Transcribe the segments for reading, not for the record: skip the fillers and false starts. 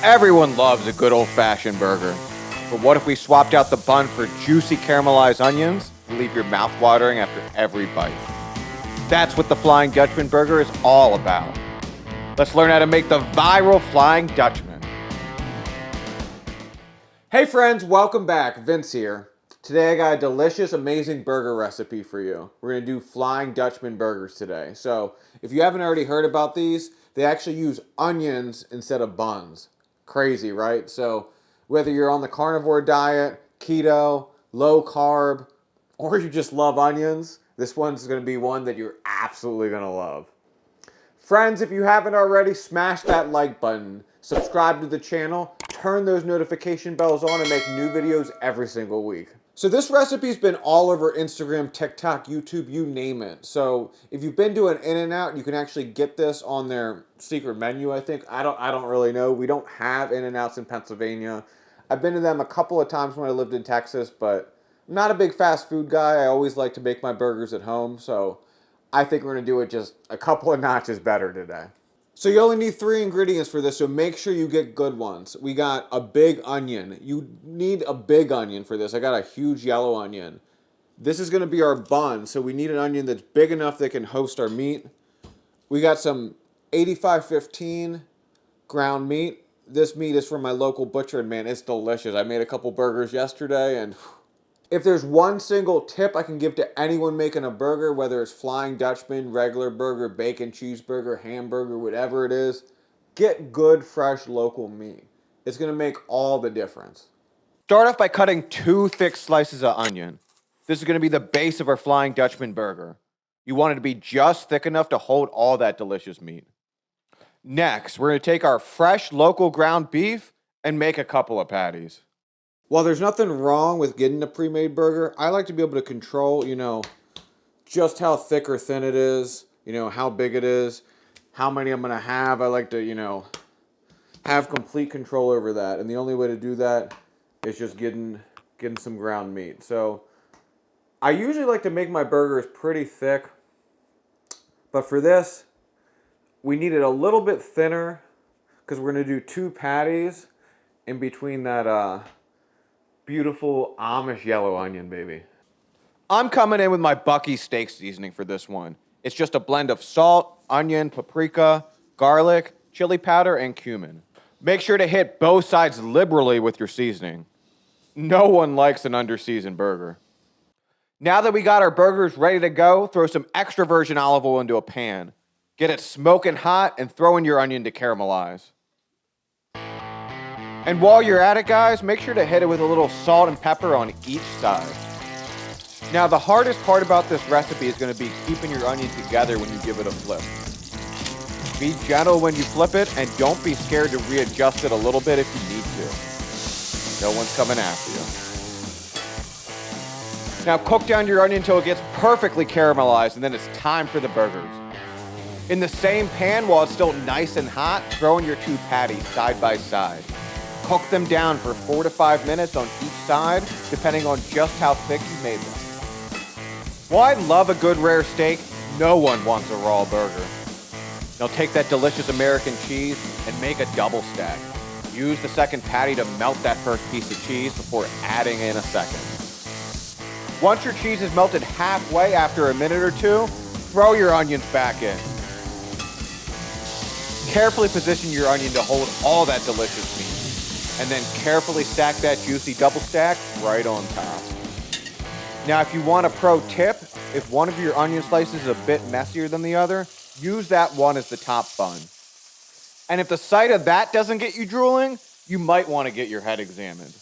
Everyone loves a good old-fashioned burger. But what if we swapped out the bun for juicy caramelized onions to leave your mouth watering after every bite? That's what the Flying Dutchman Burger is all about. Let's learn how to make the viral Flying Dutchman. Hey friends, welcome back. Vince here. Today I got a delicious, amazing burger recipe for you. We're going to do Flying Dutchman burgers today. So if you haven't already heard about these, they actually use onions instead of buns. Crazy, right? So whether you're on the carnivore diet, keto, low carb, or you just love onions, this one's going to be one that you're absolutely going to love. Friends, if you haven't already, smash that like button, subscribe to the channel, turn those notification bells on, and make new videos every single week. So this recipe's been all over Instagram, TikTok, YouTube, you name it. So if you've been to an In-N-Out, you can actually get this on their secret menu, I think. I don't really know. We don't have In-N-Outs in Pennsylvania. I've been to them a couple of times when I lived in Texas, but I'm not a big fast food guy. I always like to make my burgers at home, so I think we're going to do it just a couple of notches better today. So you only need 3 ingredients for this, so make sure you get good ones. We got a big onion. You need a big onion for this. I got a huge yellow onion. This is going to be our bun, so we need an onion that's big enough that can host our meat. We got some 8515 ground meat. This meat is from my local butcher, and man, it's delicious. I made a couple burgers yesterday, and if there's one single tip I can give to anyone making a burger, whether it's Flying Dutchman, regular burger, bacon, cheeseburger, hamburger, whatever it is, get good, fresh, local meat. It's going to make all the difference. Start off by cutting 2 thick slices of onion. This is going to be the base of our Flying Dutchman burger. You want it to be just thick enough to hold all that delicious meat. Next, we're going to take our fresh, local ground beef and make a couple of patties. While there's nothing wrong with getting a pre-made burger, I like to be able to control, just how thick or thin it is, how big it is, how many I'm going to have. I like to, have complete control over that. And the only way to do that is just getting some ground meat. So I usually like to make my burgers pretty thick. But for this, we need it a little bit thinner because we're going to do 2 patties in between that beautiful Amish yellow onion, baby. I'm coming in with my Bucky steak seasoning for this one. It's just a blend of salt, onion, paprika, garlic, chili powder, and cumin. Make sure to hit both sides liberally with your seasoning. No one likes an underseasoned burger. Now that we got our burgers ready to go, throw some extra virgin olive oil into a pan. Get it smoking hot and throw in your onion to caramelize. And while you're at it, guys, make sure to hit it with a little salt and pepper on each side. Now, the hardest part about this recipe is going to be keeping your onion together when you give it a flip. Be gentle when you flip it, and don't be scared to readjust it a little bit if you need to. No one's coming after you. Now, cook down your onion until it gets perfectly caramelized, and then it's time for the burgers. In the same pan, while it's still nice and hot, throw in your 2 patties side by side. Cook them down for 4 to 5 minutes on each side, depending on just how thick you made them. While I love a good rare steak, no one wants a raw burger. Now take that delicious American cheese and make a double stack. Use the second patty to melt that first piece of cheese before adding in a second. Once your cheese is melted halfway after a minute or 2, throw your onions back in. Carefully position your onion to hold all that delicious meat. And then carefully stack that juicy double stack right on top. Now, if you want a pro tip, if one of your onion slices is a bit messier than the other, use that one as the top bun. And if the sight of that doesn't get you drooling, you might want to get your head examined.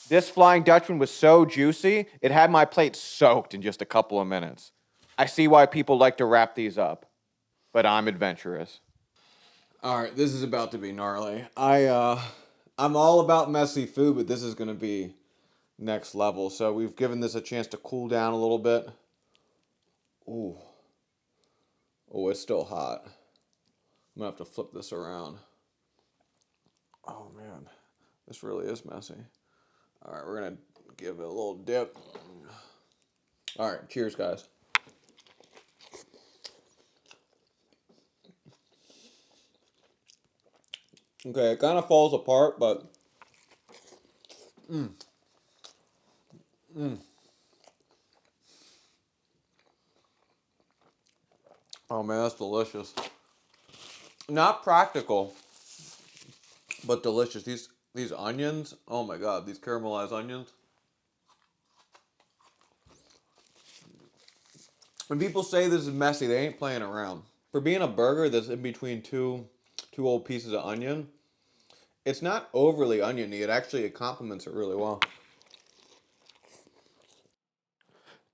This Flying Dutchman was so juicy, it had my plate soaked in just a couple of minutes. I see why people like to wrap these up, but I'm adventurous. All right, this is about to be gnarly. I'm all about messy food, but this is going to be next level. So we've given this a chance to cool down a little bit. Ooh. Oh, it's still hot. I'm going to have to flip this around. Oh, man. This really is messy. All right, we're going to give it a little dip. All right, cheers, guys. Okay, it kind of falls apart, but oh man, that's delicious. Not practical, but delicious. These onions, oh my god, these caramelized onions. When people say this is messy, they ain't playing around. For being a burger that's in between two old pieces of onion, it's not overly oniony. It complements it really well.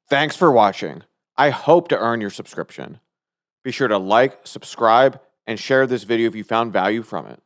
Thanks for watching. I hope to earn your subscription. Be sure to like, subscribe, and share this video if you found value from it.